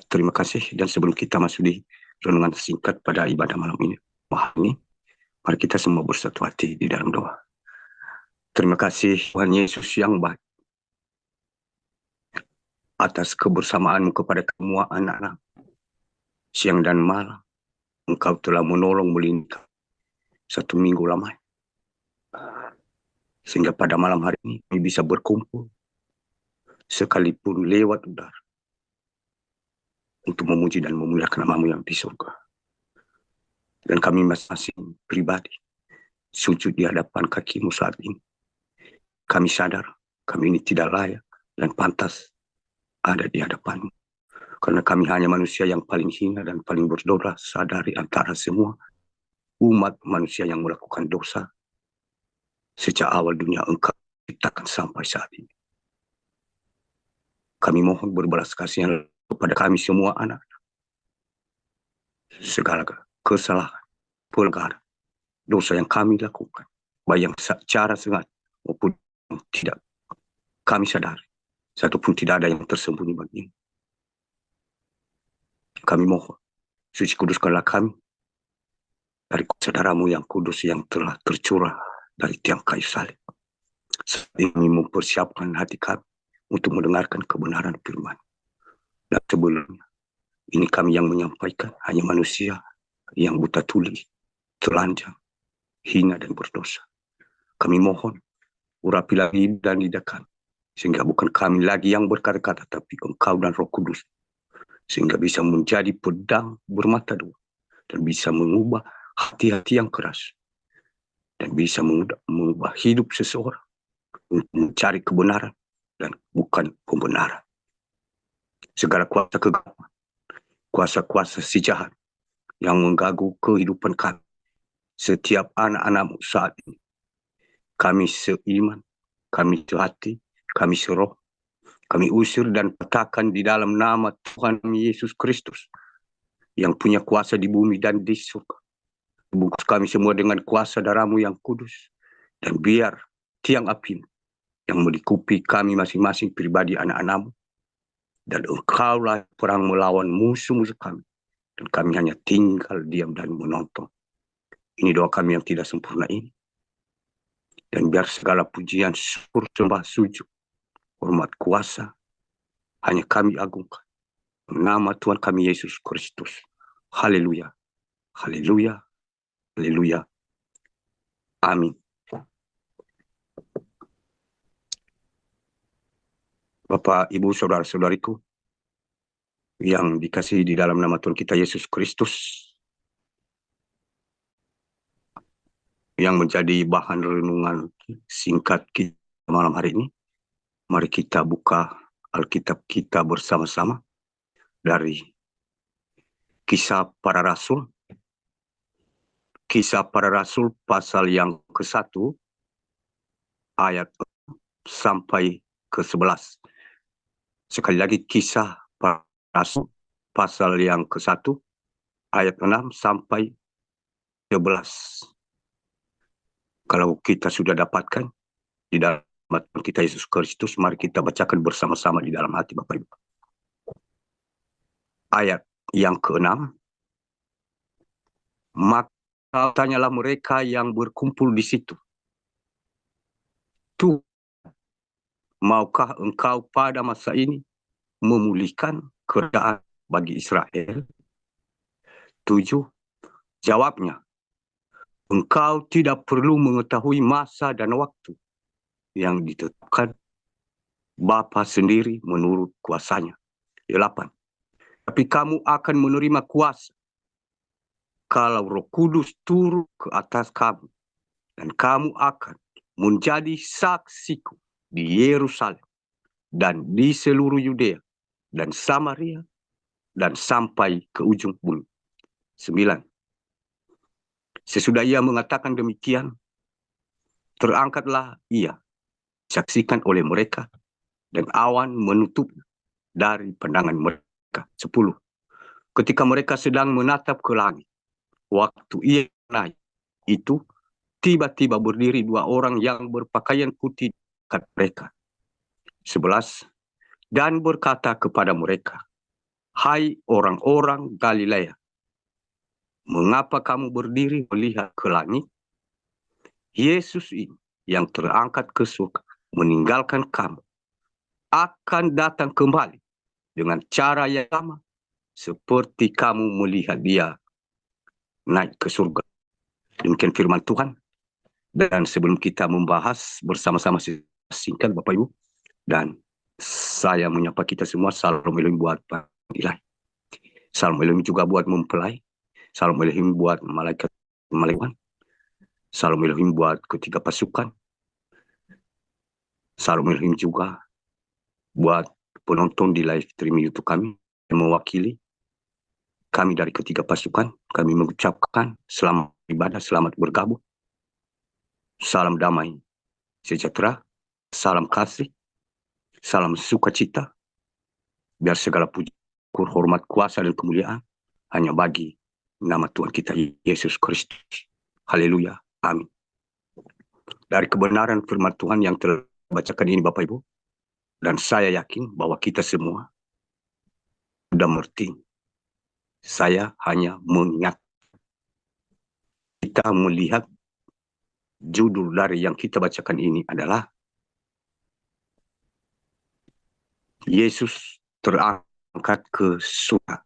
Terima kasih. Dan sebelum kita masuk di renungan singkat pada ibadah malam ini, mari kita semua bersatu hati di dalam doa. Terima kasih Tuhan Yesus yang baik atas kebersamaan-Mu kepada semua anak-anak. Siang dan malam, Engkau telah menolong melindungi satu minggu lamanya. Sehingga pada malam hari ini kami bisa berkumpul, sekalipun lewat udara, untuk memuji dan memuliakan nama-Mu yang di surga. Dan kami masing-masing pribadi sujud di hadapan kaki-Mu saat ini. Kami sadar kami ini tidak layak dan pantas ada di hadapan-Mu. Karena kami hanya manusia yang paling hina dan paling berdosa dari antara semua umat manusia yang melakukan dosa sejak awal dunia Engkau ciptakan sampai saat ini. Kami mohon berbelas kasihan kepada kami semua anak. Segala kesalahan, pelanggaran, dosa yang kami lakukan, baik yang secara sengaja maupun tidak, kami sadari, satupun tidak ada yang tersembunyi bagimu. Kami mohon, suci kuduskanlah kami dari saudaramu yang kudus yang telah tercurah dari tiang kayu salib. Saat ini mempersiapkan hati kami untuk mendengarkan kebenaran firman. Dan sebelumnya, ini kami yang menyampaikan hanya manusia yang buta tuli, telanjang, hina dan berdosa. Kami mohon, urapilah lidah dan lidah kami, sehingga bukan kami lagi yang berkata-kata, tapi Engkau dan Roh Kudus, sehingga bisa menjadi pedang bermata dua, dan bisa mengubah hati-hati yang keras, dan bisa mengubah hidup seseorang untuk mencari kebenaran dan bukan pembenaran. Segala kuasa kegelapan, kuasa-kuasa si jahat yang mengganggu kehidupan kami, setiap anak-anak-Mu saat ini, kami seiman, kami sehati, kami seroh, kami usir dan patahkan di dalam nama Tuhan Yesus Kristus yang punya kuasa di bumi dan di surga. Bungkus kami semua dengan kuasa darah-Mu yang kudus, dan biar tiang api yang melingkupi kami masing-masing pribadi anak-anak-Mu, dan Engkaulah perang melawan musuh-musuh kami, dan kami hanya tinggal diam dan menonton. Ini doa kami yang tidak sempurna ini, dan biar segala pujian, syukur, sembah, sujud, hormat, kuasa hanya kami agungkan nama Tuhan kami Yesus Kristus. Haleluya, haleluya, haleluya, amin. Bapak, Ibu, saudara-saudariku yang dikasihi di dalam nama Tuhan kita Yesus Kristus, yang menjadi bahan renungan singkat kita malam hari ini, mari kita buka Alkitab kita bersama-sama dari Kisah Para Rasul. Kisah Para Rasul pasal yang ke-1 ayat sampai ke-11. Sekali lagi, Kisah Para Rasul pasal yang ke-1 ayat 6 sampai 11. Kalau kita sudah dapatkan di dalam Tuhan kita Yesus Kristus, mari kita bacakan bersama-sama di dalam hati Bapak Ibu. Ayat yang ke-6. Maka tanyalah mereka yang berkumpul di situ, Tuhan, maukah Engkau pada masa ini memulihkan kerajaan bagi Israel? 7. Jawabnya, Engkau tidak perlu mengetahui masa dan waktu yang ditetapkan Bapa sendiri menurut kuasanya. 8. Tapi kamu akan menerima kuasa kalau Roh Kudus turun ke atas kamu, dan kamu akan menjadi saksiku di Yerusalem dan di seluruh Yudea dan Samaria dan sampai ke ujung bumi. 9. Sesudah ia mengatakan demikian, terangkatlah ia, disaksikan oleh mereka, dan awan menutup dari pandangan mereka. 10. Ketika mereka sedang menatap ke langit, waktu ia naik, itu tiba-tiba berdiri 2 orang yang berpakaian putih dekat mereka. 11. Dan berkata kepada mereka, Hai orang-orang Galilea, mengapa kamu berdiri melihat ke langit? Yesus ini yang terangkat ke surga, meninggalkan kamu, akan datang kembali dengan cara yang sama seperti kamu melihat dia naik ke surga. Demikian firman Tuhan. Dan sebelum kita membahas bersama-sama singkat Bapak Ibu, dan saya menyapa kita semua, salam Elohim buat panggilan. Salam Elohim juga buat mempelai. Salam Elohim buat malaikat. Salam Elohim buat ketiga pasukan. Salam Elohim juga buat penonton di live streaming YouTube kami yang mewakili kami dari ketiga pasukan. Kami mengucapkan selamat ibadah, selamat bergabung. Salam damai sejahtera, salam kasih, salam sukacita. Biar segala puji, hormat, kuasa, dan kemuliaan hanya bagi nama Tuhan kita Yesus Kristus. Haleluya. Amin. Dari kebenaran firman Tuhan yang telah dibacakan ini Bapak Ibu, dan saya yakin bahwa kita semua sudah mengerti. Saya hanya mengingat, kita melihat judul dari yang kita bacakan ini adalah Yesus terangkat ke surga.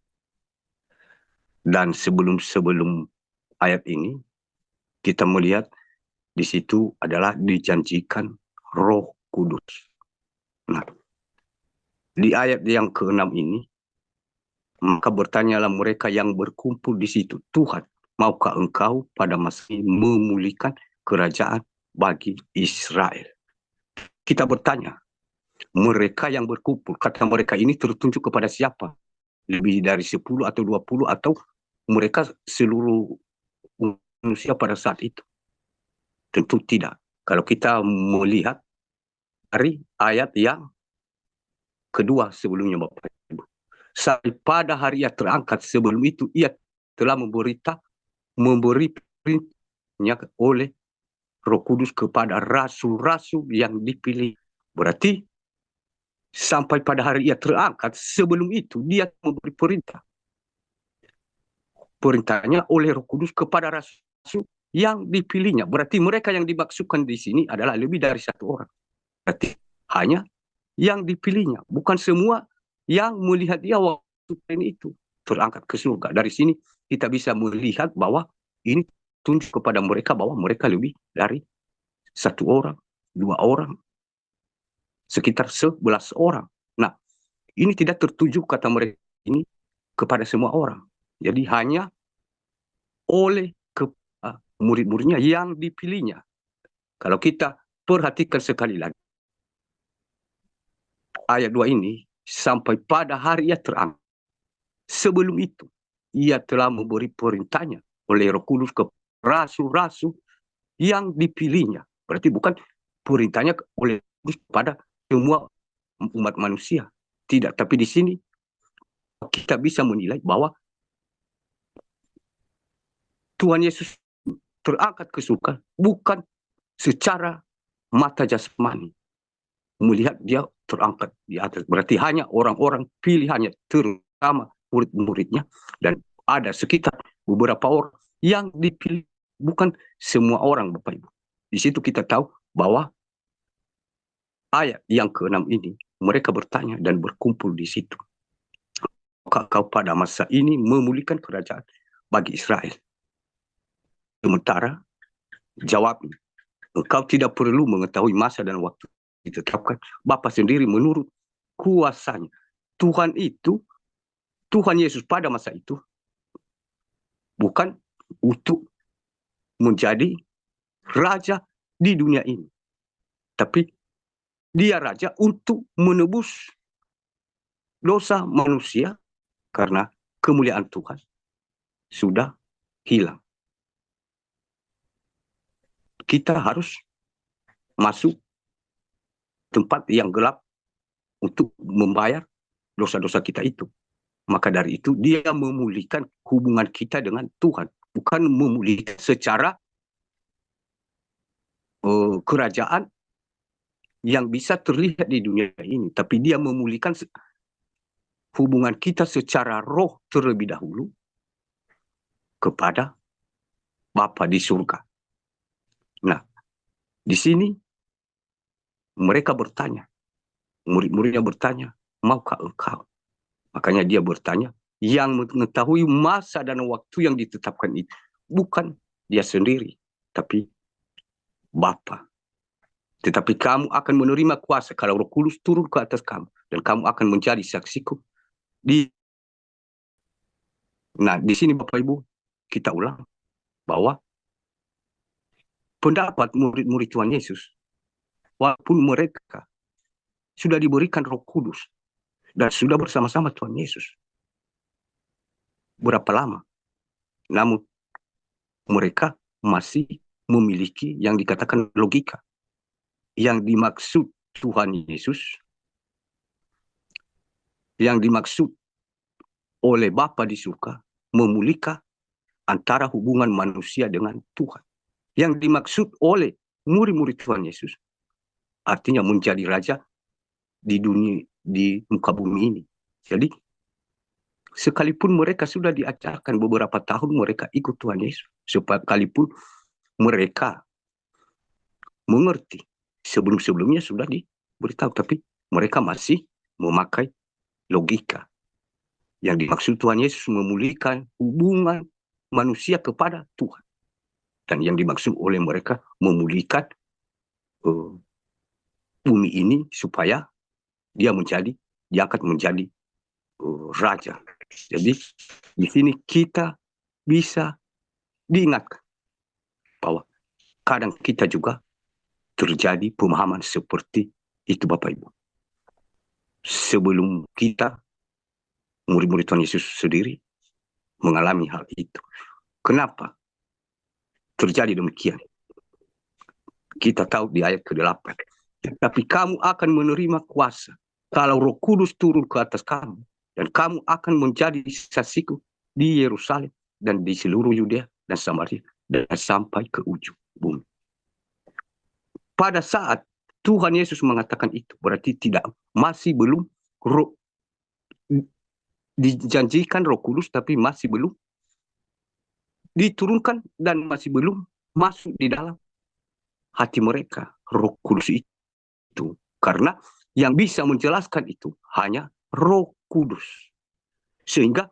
Dan sebelum ayat ini, kita melihat di situ adalah dijanjikan Roh Kudus. Nah, di ayat yang ke-6 ini, maka bertanyalah mereka yang berkumpul di situ, Tuhan, maukah engkau pada masa ini memulihkan kerajaan bagi Israel? Kita bertanya, mereka yang berkumpul, kata mereka ini tertunjuk kepada siapa? Lebih dari 10 atau 20 atau mereka seluruh manusia pada saat itu? Tentu tidak. Kalau kita melihat dari ayat yang kedua sebelumnya Bapak Ibu. Sampai pada hari ia terangkat, sebelum itu ia telah memberi perintahnya oleh Roh Kudus kepada rasul-rasul yang dipilih. Berarti sampai pada hari ia terangkat, sebelum itu dia memberi perintah. Perintahnya oleh Roh Kudus kepada rasul yang dipilihnya. Berarti mereka yang dimaksudkan di sini adalah lebih dari satu orang. Berarti hanya yang dipilihnya, bukan semua yang melihat dia waktu ini itu terangkat ke surga. Dari sini kita bisa melihat bahwa ini tunjuk kepada mereka bahwa mereka lebih dari satu orang, dua orang, sekitar 11 orang. Nah, ini tidak tertuju kata mereka ini kepada semua orang. Jadi hanya oleh murid-muridnya yang dipilihnya. Kalau kita perhatikan sekali lagi, ayat 2 ini, sampai pada hari ia terangkat. Sebelum itu, ia telah memberi perintahnya oleh Roh Kudus ke rasul-rasul yang dipilihnya. Berarti bukan perintahnya oleh Kudus kepada semua umat manusia. Tidak, tapi di sini kita bisa menilai bahwa Tuhan Yesus terangkat ke surga bukan secara mata jasmani. Melihat dia terangkat di atas. Berarti hanya orang-orang pilihannya, terutama murid-muridnya, dan ada sekitar beberapa orang yang dipilih, bukan semua orang Bapak Ibu. Di situ kita tahu bahwa ayat yang ke-6 ini mereka bertanya dan berkumpul di situ. Apakah kau pada masa ini memulihkan kerajaan bagi Israel? Sementara jawabnya, engkau tidak perlu mengetahui masa dan waktu ditetapkan Bapa sendiri menurut kuasanya. Tuhan Yesus pada masa itu bukan untuk menjadi raja di dunia ini, tapi dia raja untuk menebus dosa manusia karena kemuliaan Tuhan sudah hilang. Kita harus masuk tempat yang gelap untuk membayar dosa-dosa kita itu. Maka dari itu dia memulihkan hubungan kita dengan Tuhan, bukan memulihkan secara kerajaan yang bisa terlihat di dunia ini, tapi dia memulihkan hubungan kita secara roh terlebih dahulu kepada Bapa di surga. Nah, di sini mereka bertanya, murid-muridnya bertanya, maukah engkau? Makanya dia bertanya, yang mengetahui masa dan waktu yang ditetapkan itu bukan dia sendiri, tapi Bapa. Tetapi kamu akan menerima kuasa kalau Roh Kudus turun ke atas kamu, dan kamu akan menjadi saksiku. Nah, di sini Bapak Ibu, kita ulang bahwa pendapat murid-murid Tuhan Yesus, walaupun mereka sudah diberikan Roh Kudus dan sudah bersama-sama Tuhan Yesus berapa lama, namun mereka masih memiliki yang dikatakan logika. Yang dimaksud Tuhan Yesus, yang dimaksud oleh Bapa di surga, memulihkan antara hubungan manusia dengan Tuhan. Yang dimaksud oleh murid-murid Tuhan Yesus, artinya menjadi raja di dunia, di muka bumi ini. Jadi, sekalipun mereka sudah diajarkan beberapa tahun mereka ikut Tuhan Yesus, sekalipun mereka mengerti, sebelum-sebelumnya sudah diberitahu, tapi mereka masih memakai logika. Yang dimaksud Tuhan Yesus memulihkan hubungan manusia kepada Tuhan. Dan yang dimaksud oleh mereka memulihkan bumi ini supaya dia diangkat menjadi raja. Jadi di sini kita bisa diingatkan bahwa kadang kita juga terjadi pemahaman seperti itu Bapak Ibu. Sebelum kita, murid-murid Tuhan Yesus sendiri mengalami hal itu. Kenapa terjadi demikian? Kita tahu di ayat ke-8. Tapi kamu akan menerima kuasa kalau Roh Kudus turun ke atas kamu, dan kamu akan menjadi saksiku di Yerusalem dan di seluruh Yudea dan Samaria dan sampai ke ujung bumi. Pada saat Tuhan Yesus mengatakan itu, berarti masih belum dijanjikan Roh Kudus, tapi masih belum diturunkan dan masih belum masuk di dalam hati mereka Roh Kudus itu. Karena yang bisa menjelaskan itu hanya Roh Kudus. Sehingga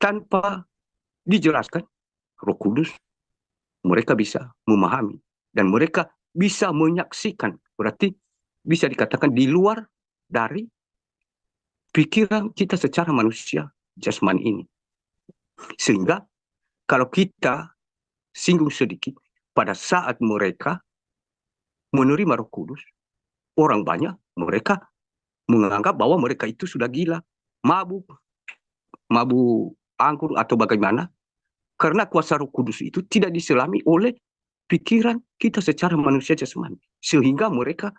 tanpa dijelaskan Roh Kudus, mereka bisa memahami dan mereka bisa menyaksikan. Berarti bisa dikatakan di luar dari pikiran kita secara manusia jasmani ini. Sehingga kalau kita singgung sedikit, pada saat mereka menerima Roh Kudus, orang banyak mereka menganggap bahwa mereka itu sudah gila, mabuk anggur atau bagaimana, karena kuasa Roh Kudus itu tidak diselami oleh pikiran kita secara manusia jasmani, sehingga mereka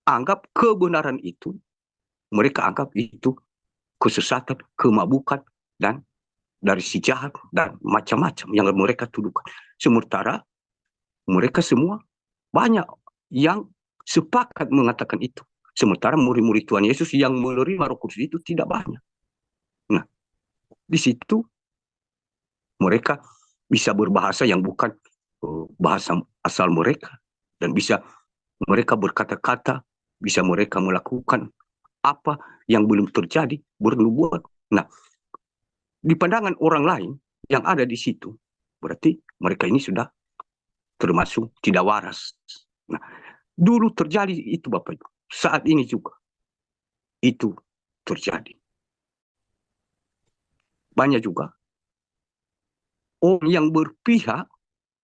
anggap kebenaran itu, mereka anggap itu kesesatan, kemabukan, dan dari si jahat dan macam-macam yang mereka tuduhkan. Sementara mereka semua banyak yang sepakat mengatakan itu. Sementara murid-murid Tuhan Yesus yang menerima Roh Kudus itu tidak banyak. Nah, di situ mereka bisa berbahasa yang bukan bahasa asal mereka, dan bisa mereka berkata-kata, bisa mereka melakukan apa yang belum terjadi, bernubuat. Nah, di pandangan orang lain yang ada di situ, berarti mereka ini sudah termasuk tidak waras. Nah, dulu terjadi itu Bapak Ibu. Saat ini juga itu terjadi. Banyak juga orang yang berpihak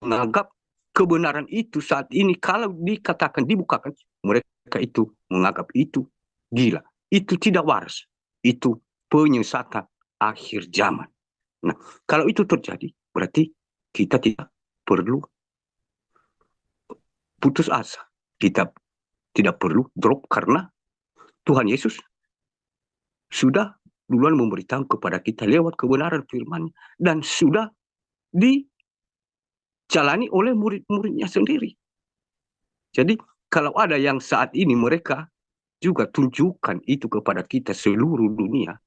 menganggap kebenaran itu saat ini kalau dikatakan, dibukakan, mereka itu menganggap itu gila. Itu tidak waras. Itu penyesatan akhir zaman. Nah, kalau itu terjadi, berarti kita tidak perlu putus asa. Kita tidak perlu drop karena Tuhan Yesus sudah duluan memberitahu kepada kita lewat kebenaran firman dan sudah dijalani oleh murid-muridnya sendiri. Jadi kalau ada yang saat ini mereka juga tunjukkan itu kepada kita seluruh dunia.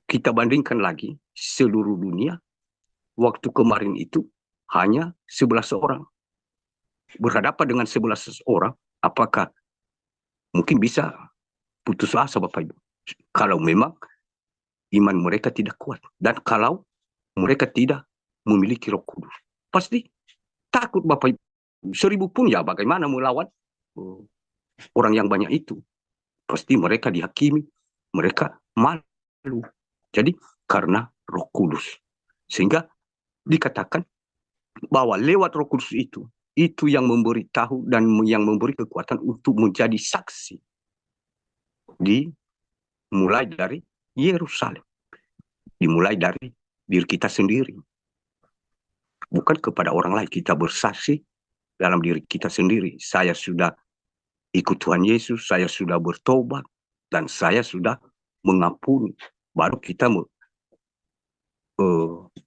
Kita bandingkan lagi seluruh dunia. Waktu kemarin itu hanya 11 orang. Berhadapan dengan 11 orang, apakah mungkin bisa putus asa Bapak Ibu? Kalau memang iman mereka tidak kuat. Dan kalau mereka tidak memiliki Roh Kudus. Pasti takut Bapak Ibu. 1000 pun ya bagaimana melawan orang yang banyak itu. Pasti mereka dihakimi. Mereka malu. Jadi karena Roh Kudus. Sehingga dikatakan bahwa lewat Roh Kudus itu yang memberitahu dan yang memberi kekuatan untuk menjadi saksi. Dimulai dari Yerusalem. Dimulai dari diri kita sendiri. Bukan kepada orang lain. Kita bersaksi dalam diri kita sendiri. Saya sudah ikut Tuhan Yesus, saya sudah bertobat, dan saya sudah mengampuni. Baru kita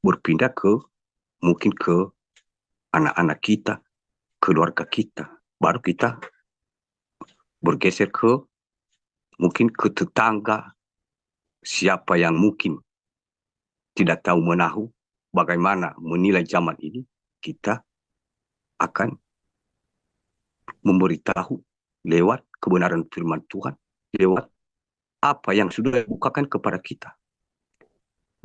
berpindah mungkin ke anak-anak kita, keluarga kita. Baru kita bergeser mungkin ke tetangga, siapa yang mungkin tidak tahu menahu bagaimana menilai zaman ini, kita akan memberitahu lewat kebenaran firman Tuhan, lewat apa yang sudah dibukakan kepada kita.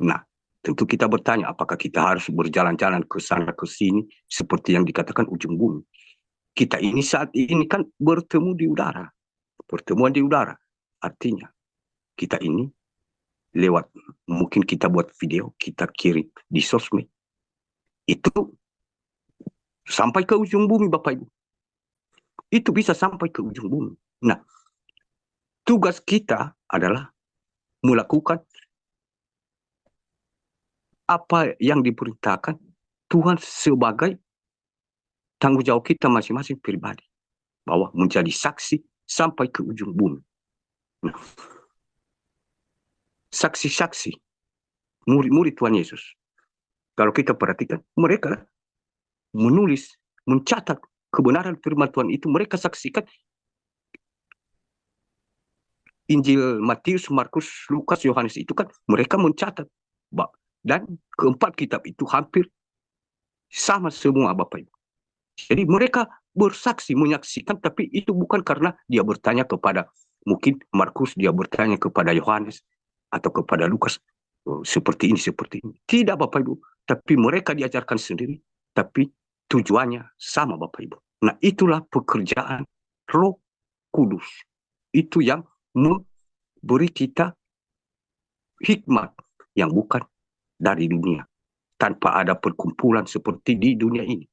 Nah, tentu kita bertanya, apakah kita harus berjalan-jalan ke sana ke sini seperti yang dikatakan ujung bumi? Kita ini saat ini kan bertemu di udara. Pertemuan di udara. Artinya, kita ini lewat, mungkin kita buat video, kita kirim di sosmed. Itu sampai ke ujung bumi, Bapak Ibu. Itu bisa sampai ke ujung bumi. Nah, tugas kita adalah melakukan apa yang diperintahkan Tuhan sebagai tanggung jawab kita masing-masing pribadi. Bahwa menjadi saksi sampai ke ujung bumi. Nah, saksi-saksi, murid-murid Tuhan Yesus. Kalau kita perhatikan, mereka menulis, mencatat kebenaran firman Tuhan itu. Mereka saksikan Injil Matius, Markus, Lukas, Yohanes itu kan mereka mencatat. Dan keempat kitab itu hampir sama semua Bapak Ibu. Jadi mereka bersaksi, menyaksikan, tapi itu bukan karena dia bertanya kepada mungkin Markus, dia bertanya kepada Yohanes atau kepada Lukas, seperti ini, seperti ini. Tidak Bapak Ibu, tapi mereka diajarkan sendiri, tapi tujuannya sama Bapak Ibu. Nah, itulah pekerjaan Roh Kudus. Itu yang memberi kita hikmat yang bukan dari dunia. Tanpa ada perkumpulan seperti di dunia ini.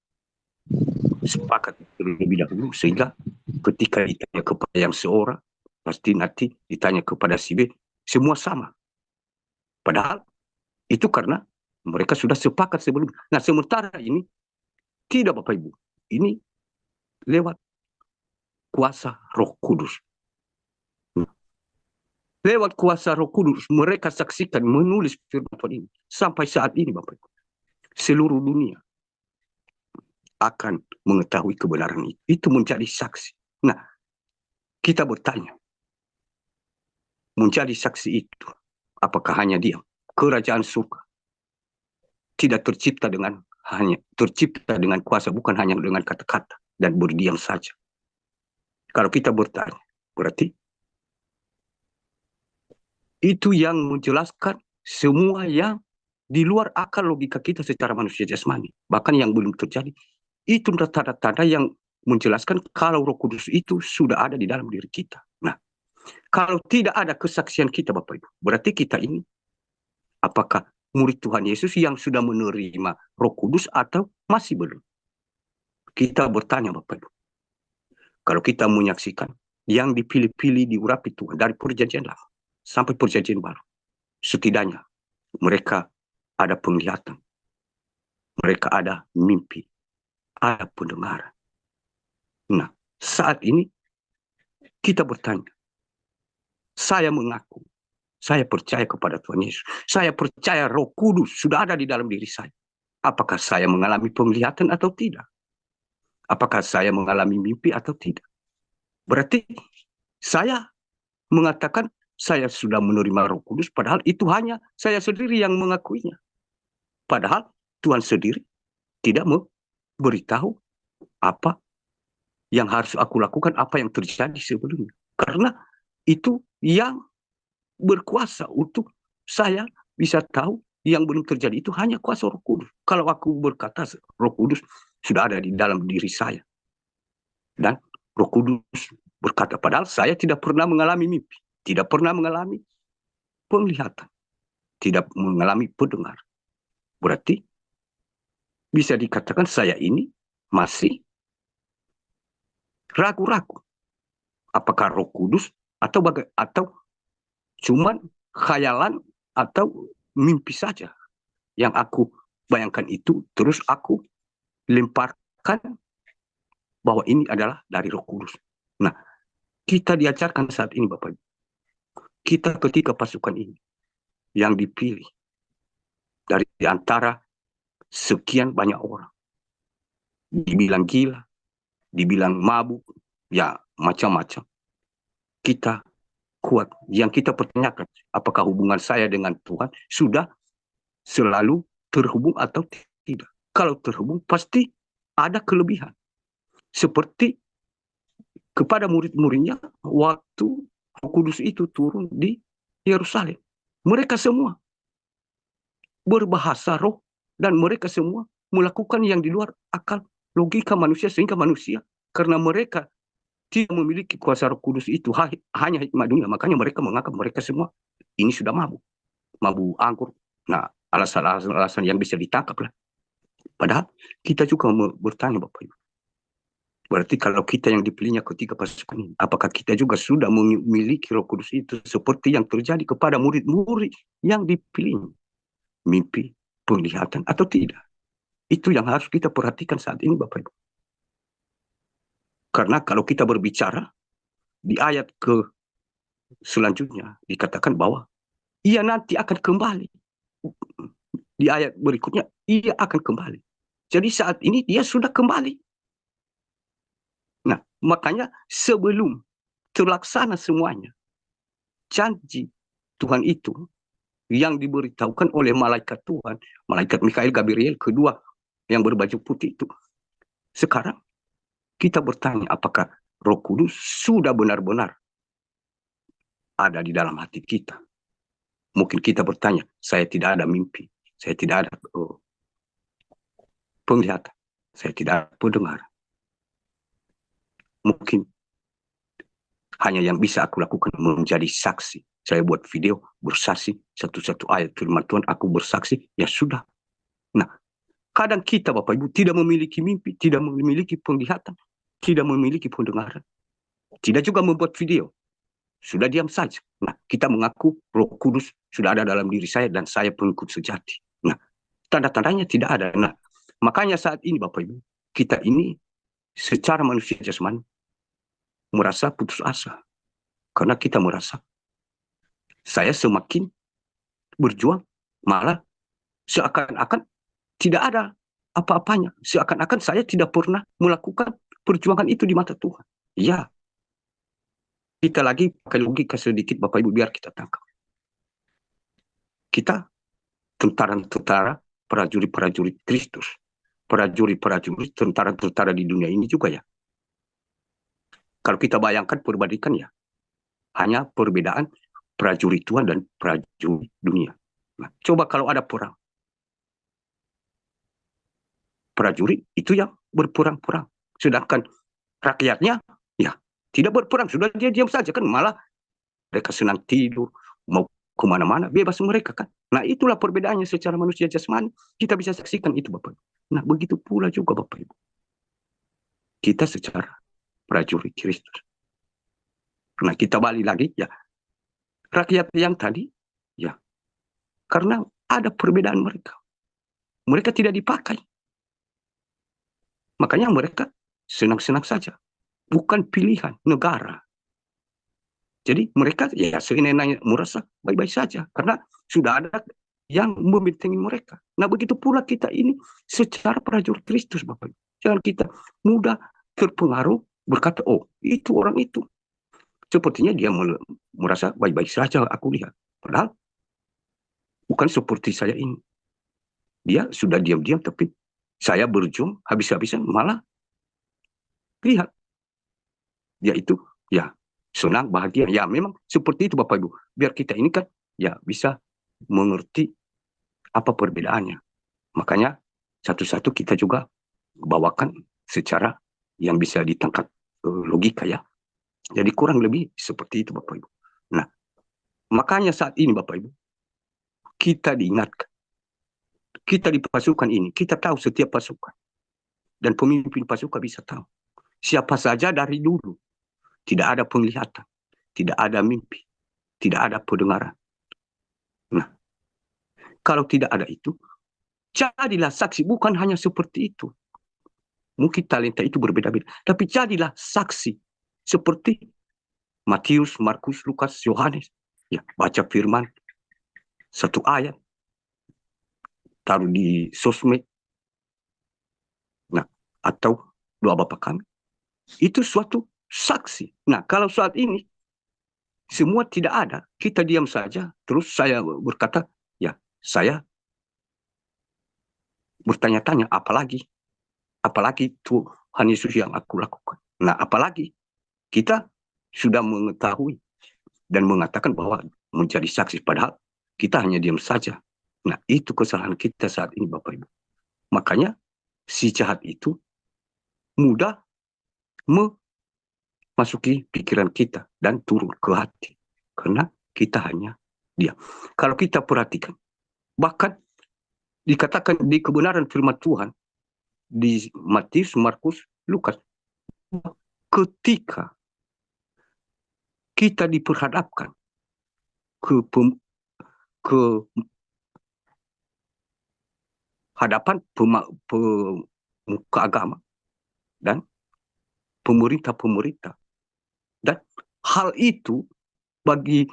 Sepakat terlebih dahulu, sehingga ketika ditanya kepada yang seorang, pasti nanti ditanya kepada si B, semua sama. Padahal itu karena mereka sudah sepakat sebelum. Nah, sementara ini tidak Bapak Ibu. Ini lewat kuasa Roh Kudus. Lewat kuasa Roh Kudus mereka saksikan, menulis firman Tuhan ini. Sampai saat ini Bapak Ibu, seluruh dunia akan mengetahui kebenaran itu. Itu menjadi saksi. Nah, kita bertanya, menjadi saksi itu, apakah hanya diam? Kerajaan surga tidak tercipta dengan kuasa, bukan hanya dengan kata-kata dan berdiam saja. Kalau kita bertanya, berarti itu yang menjelaskan semua yang di luar akal logika kita secara manusia jasmani, bahkan yang belum terjadi. Itu tanda-tanda yang menjelaskan kalau Roh Kudus itu sudah ada di dalam diri kita. Nah, kalau tidak ada kesaksian kita Bapak Ibu, berarti kita ini apakah murid Tuhan Yesus yang sudah menerima Roh Kudus atau masih belum? Kita bertanya Bapak Ibu. Kalau kita menyaksikan yang dipilih-pilih diurapi Tuhan dari perjanjian lama sampai perjanjian baru, setidaknya mereka ada penglihatan, mereka ada mimpi, ada pendengaran. Nah, saat ini kita bertanya, saya mengaku, saya percaya kepada Tuhan Yesus, saya percaya Roh Kudus sudah ada di dalam diri saya. Apakah saya mengalami penglihatan atau tidak? Apakah saya mengalami mimpi atau tidak? Berarti saya mengatakan saya sudah menerima Roh Kudus, padahal itu hanya saya sendiri yang mengakuinya. Padahal Tuhan sendiri tidak memberitahu apa yang harus aku lakukan, apa yang terjadi sebelumnya. Karena itu yang berkuasa untuk saya bisa tahu yang belum terjadi itu hanya kuasa Roh Kudus. Kalau aku berkata Roh Kudus sudah ada di dalam diri saya. Dan Roh Kudus berkata, padahal saya tidak pernah mengalami mimpi, tidak pernah mengalami penglihatan, tidak mengalami pendengar. Berarti bisa dikatakan saya ini masih ragu-ragu. Apakah Roh Kudus atau cuman khayalan atau mimpi saja yang aku bayangkan itu, terus aku lemparkan bahwa ini adalah dari Roh Kudus. Nah, kita diajarkan saat ini Bapak Ibu. Kita ketika pasukan ini yang dipilih dari antara sekian banyak orang. Dibilang gila, dibilang mabuk, ya macam-macam. Kita kuat. Yang kita pertanyakan, apakah hubungan saya dengan Tuhan sudah selalu terhubung atau tidak? Kalau terhubung, pasti ada kelebihan. Seperti kepada murid-muridnya waktu Roh Kudus itu turun di Yerusalem. Mereka semua berbahasa roh dan mereka semua melakukan yang di luar akal logika manusia, sehingga manusia karena mereka tidak memiliki kuasa Roh Kudus itu hanya hikmat dunia, makanya mereka menganggap mereka semua ini sudah mabuk anggur. Nah, alasan-alasan yang bisa ditangkap lah. Padahal kita juga bertanya Bapak Ibu, berarti kalau kita yang dipilihnya ketika pasukan ini, apakah kita juga sudah memiliki Roh Kudus itu seperti yang terjadi kepada murid-murid yang dipilih? Mimpi, penglihatan atau tidak? Itu yang harus kita perhatikan saat ini Bapak Ibu. Karena kalau kita berbicara di ayat ke selanjutnya dikatakan bahwa ia nanti akan kembali. Di ayat berikutnya ia akan kembali. Jadi saat ini dia sudah kembali. Nah, makanya sebelum terlaksana semuanya, janji Tuhan itu yang diberitahukan oleh malaikat Tuhan, malaikat Mikael, Gabriel, kedua yang berbaju putih itu. Sekarang kita bertanya, apakah Roh Kudus sudah benar-benar ada di dalam hati kita? Mungkin kita bertanya, saya tidak ada mimpi, saya tidak ada penglihatan, saya tidak ada pendengar. Mungkin hanya yang bisa aku lakukan menjadi saksi. Saya buat video bersaksi, satu-satu ayat firman Tuhan aku bersaksi, ya sudah. Nah, kadang kita Bapak Ibu tidak memiliki mimpi, tidak memiliki penglihatan, tidak memiliki pendengaran, tidak juga membuat video. Sudah diam saja. Nah, kita mengaku Roh Kudus sudah ada dalam diri saya dan saya pengikut sejati. Nah, tanda-tandanya tidak ada. Nah, makanya saat ini Bapak Ibu, kita ini secara manusia jasmani merasa putus asa. Karena kita merasa saya semakin berjuang, malah seakan-akan tidak ada apa-apanya. Seakan-akan saya tidak pernah melakukan perjuangan itu di mata Tuhan. Ya, kita lagi pakai logika sedikit Bapak Ibu biar kita tangkap. Kita tentara-tentara, prajurit-prajurit Kristus, prajurit-prajurit, tentara-tentara di dunia ini juga ya. Kalau kita bayangkan perbandingan ya, hanya perbedaan prajurit Tuhan dan prajurit dunia. Nah, coba kalau ada perang, prajurit itu yang berperang-perang, sedangkan rakyatnya ya tidak berperang, sudah dia diam saja kan, malah mereka senang tidur, mau kemana-mana bebas mereka kan. Nah, itulah perbedaannya secara manusia jasmani. Kita bisa saksikan itu Bapak. Nah, begitu pula juga Bapak Ibu, kita secara prajurit Kristus. Nah, kita balik lagi ya, rakyat yang tadi ya, karena ada perbedaan mereka tidak dipakai, makanya mereka senang-senang saja, bukan pilihan negara. Jadi mereka ya seenaknya merasa baik-baik saja karena sudah ada yang membentengi mereka. Nah, begitu pula kita ini secara prajurit Kristus Bapak. Jangan kita mudah terpengaruh berkata, oh itu orang itu sepertinya dia merasa baik-baik saja aku lihat. Padahal bukan seperti saya ini. Dia sudah diam-diam, tapi saya berjuang habis-habisan malah lihat. Dia itu, ya, senang, bahagia. Ya, memang seperti itu Bapak Ibu. Biar kita ini kan, ya, bisa mengerti apa perbedaannya. Makanya, satu-satu kita juga bawakan secara yang bisa ditangkap logika ya. Jadi kurang lebih seperti itu Bapak Ibu. Nah, makanya saat ini Bapak Ibu, kita diingatkan. Kita di pasukan ini, kita tahu setiap pasukan. Dan pemimpin pasukan bisa tahu. Siapa saja dari dulu. Tidak ada penglihatan. Tidak ada mimpi. Tidak ada pendengaran. Nah, kalau tidak ada itu, jadilah saksi. Bukan hanya seperti itu. Mungkin talenta itu berbeda-beda. Tapi jadilah saksi. Seperti Matius, Markus, Lukas, Yohanes. Ya, baca firman. Satu ayat. Taruh di sosmed. Nah, atau doa Bapa kami. Itu suatu saksi. Nah, kalau saat ini semua tidak ada, kita diam saja. Terus saya berkata, ya, saya bertanya-tanya, apalagi Tuhan Yesus yang aku lakukan. Nah, apalagi kita sudah mengetahui dan mengatakan bahwa menjadi saksi, padahal kita hanya diam saja. Nah, itu kesalahan kita saat ini, Bapak Ibu. Makanya, si jahat itu mudah memasuki pikiran kita dan turun ke hati. Karena kita hanya diam. Kalau kita perhatikan, bahkan dikatakan di kebenaran firman Tuhan, di Matius, Markus, Lukas, ketika kita diperhadapkan ke hadapan pemuka agama dan pemerintah-pemerintah. Dan hal itu bagi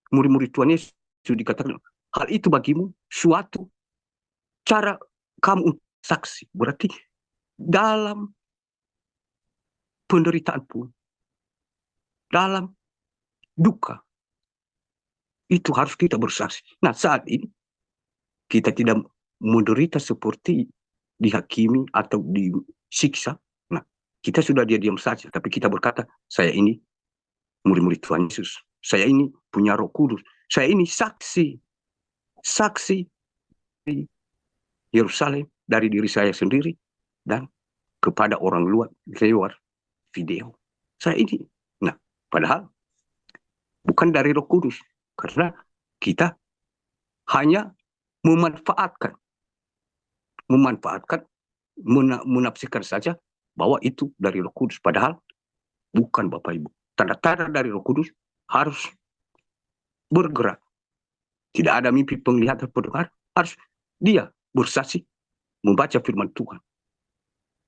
murid-murid Tuhan Yesus dikatakan, hal itu bagimu suatu cara kamu saksi. Berarti dalam penderitaan pun, dalam duka, itu harus kita bersaksi. Nah, saat ini kita tidak menderita seperti dihakimi atau disiksa. Nah, kita sudah diam saja, tapi kita berkata, saya ini murid-murid Tuhan Yesus. Saya ini punya Roh Kudus. Saya ini saksi di Yerusalem dari diri saya sendiri dan kepada orang luar lewat video. Saya ini. Nah, padahal bukan dari Roh Kudus, karena kita hanya memanfaatkan, menafsirkan saja bahwa itu dari Roh Kudus, padahal bukan Bapak Ibu. Tanda-tanda dari Roh Kudus harus bergerak. Tidak ada mimpi, penglihatan, pendengar, harus dia bersaksi, membaca firman Tuhan.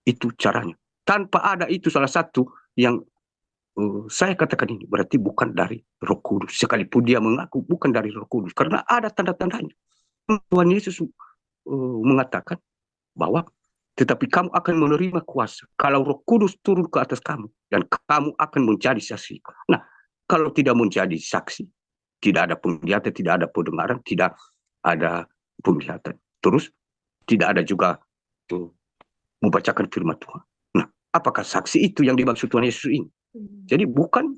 Itu caranya. Tanpa ada itu salah satu yang saya katakan ini berarti bukan dari Roh Kudus. Sekalipun dia mengaku bukan dari Roh Kudus, karena ada tanda-tandanya. Tuhan Yesus mengatakan bahwa tetapi kamu akan menerima kuasa kalau Roh Kudus turun ke atas kamu dan kamu akan menjadi saksi. Nah, kalau tidak menjadi saksi, tidak ada penglihatan, tidak ada pendengaran, tidak ada penglihatan. Terus tidak ada juga membacakan firman Tuhan. Nah, apakah saksi itu yang dimaksud Tuhan Yesus ini? Jadi bukan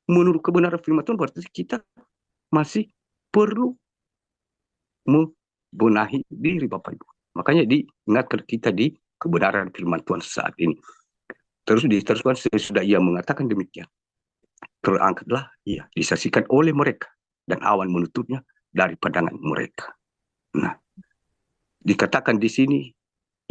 menurut kebenaran firman Tuhan, berarti kita masih perlu membenahi diri Bapak Ibu. Makanya diingatkan kita di kebenaran firman Tuhan saat ini. Terus diteruskan sesudah ia mengatakan demikian. Terangkatlah ia disaksikan oleh mereka dan awan menutupnya dari pandangan mereka. Nah, dikatakan di sini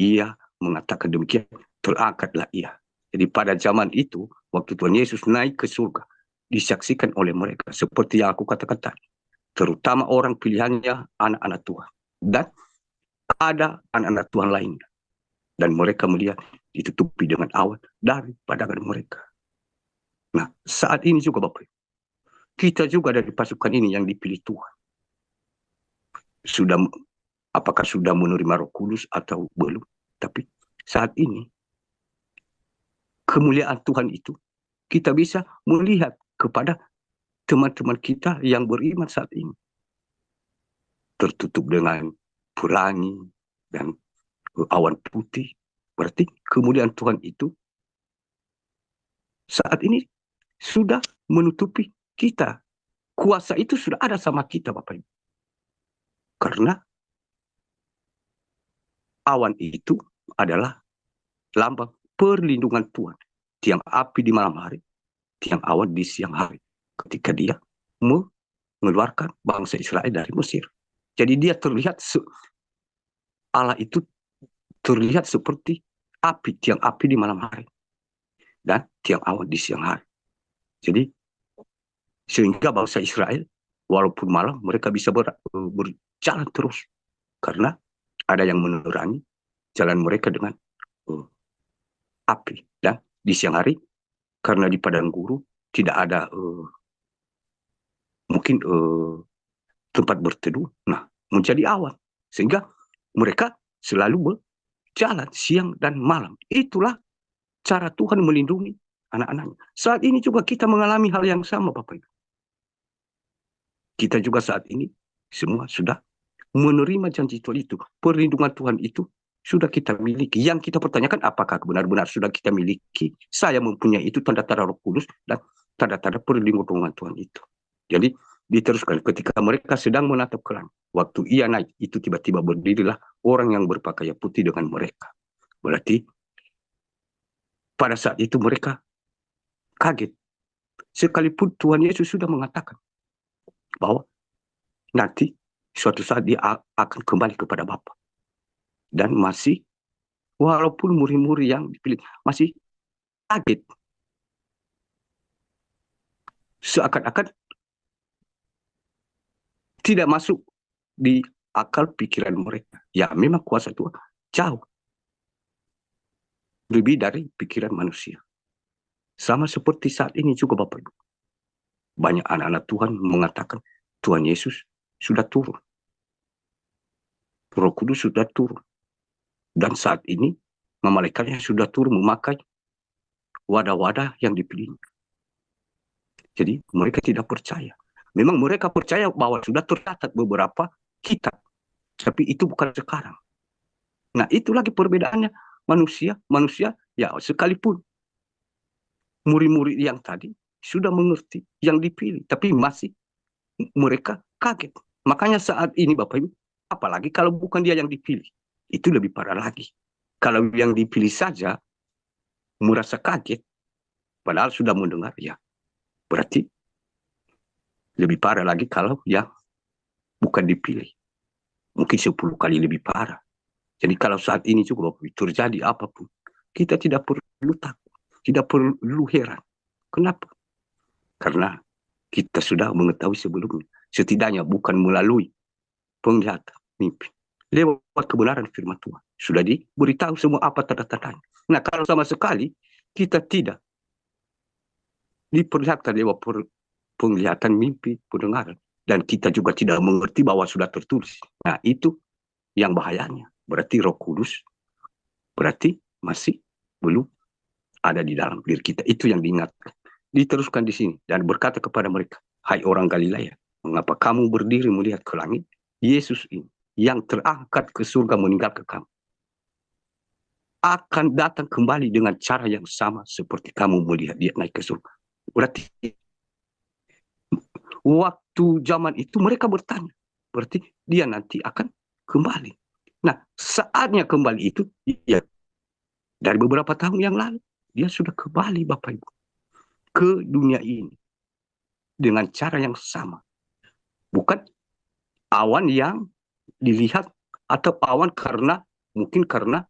ia mengatakan demikian, terangkatlah ia. Jadi pada zaman itu, waktu Tuhan Yesus naik ke surga, disaksikan oleh mereka seperti yang aku katakan tadi, terutama orang pilihannya anak-anak Tuhan. Dan ada anak-anak Tuhan lainnya. Dan mereka melihat ditutupi dengan awan dari pandangan mereka. Nah, saat ini juga Bapak, kita juga dari pasukan ini yang dipilih Tuhan. Apakah sudah menerima Roh Kudus atau belum? Tapi saat ini, kemuliaan Tuhan itu, kita bisa melihat kepada teman-teman kita yang beriman saat ini. Tertutup dengan pelangi dan awan putih. Berarti kemuliaan Tuhan itu saat ini sudah menutupi kita. Kuasa itu sudah ada sama kita, Bapak Ibu. Karena awan itu adalah lambang perlindungan Tuhan. Tiang api di malam hari, tiang awan di siang hari. Ketika dia mengeluarkan bangsa Israel dari Mesir. Jadi dia terlihat, Allah itu terlihat seperti api, tiang api di malam hari. Dan tiang awan di siang hari. Jadi sehingga bangsa Israel walaupun malam mereka bisa berjalan terus. Karena ada yang menerangi jalan mereka dengan api. Dan di siang hari, karena di padang gurun tidak ada mungkin tempat berteduh, nah menjadi awan. Sehingga mereka selalu berjalan siang dan malam. Itulah cara Tuhan melindungi anak-anaknya. Saat ini juga kita mengalami hal yang sama, Bapak Ibu. Kita juga saat ini semua sudah menerima janji Tuhan itu. Perlindungan Tuhan itu sudah kita miliki. Yang kita pertanyakan apakah benar-benar sudah kita miliki. Saya mempunyai itu tanda-tanda Roh Kudus dan tanda-tanda perlindungan Tuhan itu. Jadi diteruskan ketika mereka sedang menatap ke langit. Waktu ia naik itu tiba-tiba berdirilah orang yang berpakaian putih dengan mereka. Berarti pada saat itu mereka kaget. Sekalipun Tuhan Yesus sudah mengatakan bahwa nanti suatu saat dia akan kembali kepada Bapa. Dan masih, walaupun murid-murid yang dipilih, masih kaget. Seakan-akan tidak masuk di akal pikiran mereka. Ya memang kuasa Tuhan jauh lebih dari pikiran manusia. Sama seperti saat ini juga Bapak Ibu. Banyak anak-anak Tuhan mengatakan Tuhan Yesus sudah turun. Roh Kudus sudah turun. Dan saat ini malaikatnya sudah turun memakai wadah-wadah yang dipilih. Jadi mereka tidak percaya. Memang mereka percaya bahwa sudah tercatat beberapa kitab. Tapi itu bukan sekarang. Nah itu lagi perbedaannya manusia. Manusia ya sekalipun murid-murid yang tadi sudah mengerti yang dipilih. Tapi masih mereka kaget. Makanya saat ini Bapak Ibu, apalagi kalau bukan dia yang dipilih. Itu lebih parah lagi. Kalau yang dipilih saja merasa kaget, padahal sudah mendengar, ya berarti lebih parah lagi kalau yang bukan dipilih. Mungkin 10 kali lebih parah. Jadi kalau saat ini juga terjadi apapun, kita tidak perlu takut, tidak perlu heran. Kenapa? Karena kita sudah mengetahui sebelumnya. Setidaknya bukan melalui penglihatan mimpi. Lewat kebenaran firman Tuhan. Sudah diberitahu semua apa tanda-tandanya. Nah kalau sama sekali kita tidak diperlihatkan lewat penglihatan mimpi, pendengaran. Dan kita juga tidak mengerti bahwa sudah tertulis. Nah itu yang bahayanya. Berarti Roh Kudus berarti masih belum ada di dalam diri kita. Itu yang diingatkan. Diteruskan di sini dan berkata kepada mereka, hai orang Galilea, mengapa kamu berdiri melihat ke langit? Yesus ini yang terangkat ke surga meninggalkan kamu akan datang kembali dengan cara yang sama seperti kamu melihat dia naik ke surga. Berarti waktu zaman itu mereka bertanya, berarti dia nanti akan kembali. Nah, saatnya kembali itu, ya dari beberapa tahun yang lalu, dia sudah kembali Bapak Ibu ke dunia ini dengan cara yang sama. Bukan awan yang dilihat atau awan karena mungkin karena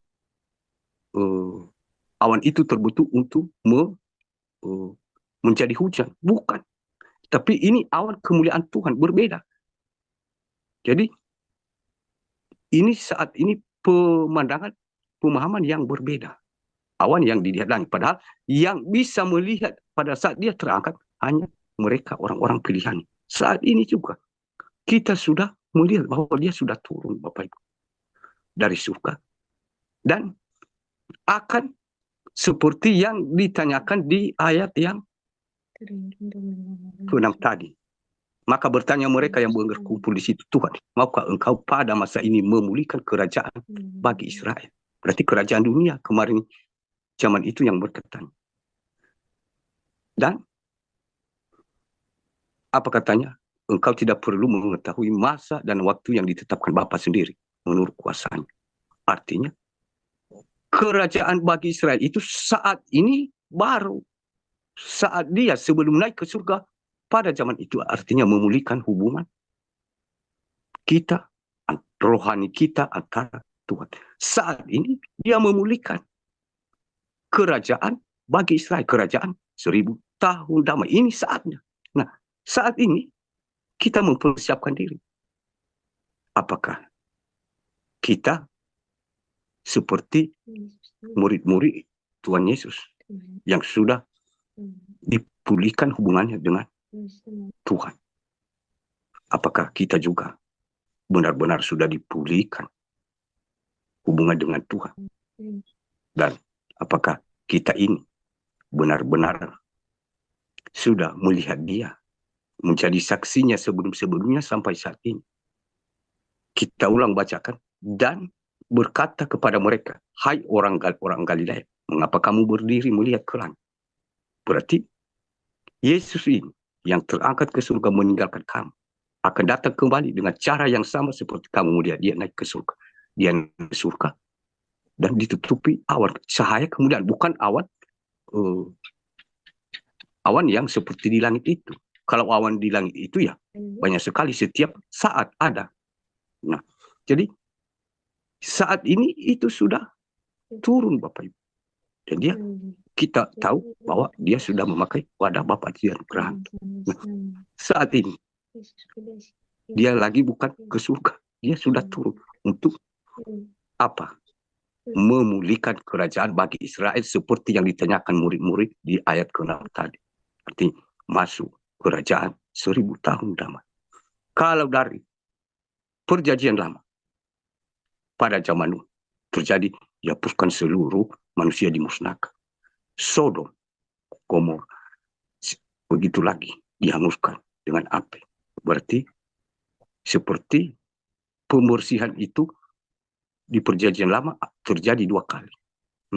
awan itu terbentuk untuk menjadi hujan. Bukan. Tapi ini awan kemuliaan Tuhan berbeda. Jadi ini saat ini pemandangan pemahaman yang berbeda. Awan yang dilihat langit. Padahal yang bisa melihat pada saat dia terangkat hanya mereka orang-orang pilihan. Saat ini juga kita sudah melihat bahwa dia sudah turun Bapak Ibu dari surga. Dan akan seperti yang ditanyakan di ayat yang Keenam tadi. Maka bertanya mereka yang berkumpul di situ, Tuhan, maukah engkau pada masa ini memulihkan kerajaan bagi Israel? Berarti kerajaan dunia kemarin zaman itu yang bertanya. Dan apa katanya? Engkau tidak perlu mengetahui masa dan waktu yang ditetapkan Bapa sendiri menurut kuasanya. Artinya, kerajaan bagi Israel itu saat ini baru. Saat dia sebelum naik ke surga, pada zaman itu artinya memulihkan hubungan kita, rohani kita antara Tuhan. Saat ini dia memulihkan kerajaan bagi Israel, kerajaan 1000 tahun damai. Ini saatnya. Nah, saat ini kita mempersiapkan diri. Apakah kita seperti murid-murid Tuhan Yesus yang sudah dipulihkan hubungannya dengan Tuhan? Apakah kita juga benar-benar sudah dipulihkan hubungan dengan Tuhan? Dan apakah kita ini benar-benar sudah melihat dia, menjadi saksinya sebelum-sebelumnya sampai saat ini? Kita ulang bacakan. Dan berkata kepada mereka, hai orang Galilea, mengapa kamu berdiri melihat ke langit? Berarti Yesus ini yang terangkat ke surga meninggalkan kamu akan datang kembali dengan cara yang sama seperti kamu melihat dia naik ke surga. Dia naik ke surga dan ditutupi awan cahaya, kemudian bukan awan yang seperti di langit itu. Kalau awan di langit itu ya banyak sekali, setiap saat ada. Nah, jadi saat ini itu sudah turun Bapak Ibu. Dan dia, kita tahu bahwa dia sudah memakai wadah Bapa yang terang. Nah, saat ini dia lagi bukan ke surga, dia sudah turun untuk apa? Memulihkan kerajaan bagi Israel seperti yang ditanyakan murid-murid di ayat ke-6 tadi. Artinya masuk kerajaan 1000 tahun damai. Kalau dari perjanjian lama pada zaman Nuh terjadi, dihapuskan seluruh manusia, dimusnahkan. Sodom, Gomor, begitu lagi dihanguskan dengan api. Berarti seperti pembersihan itu di perjanjian lama terjadi 2 kali.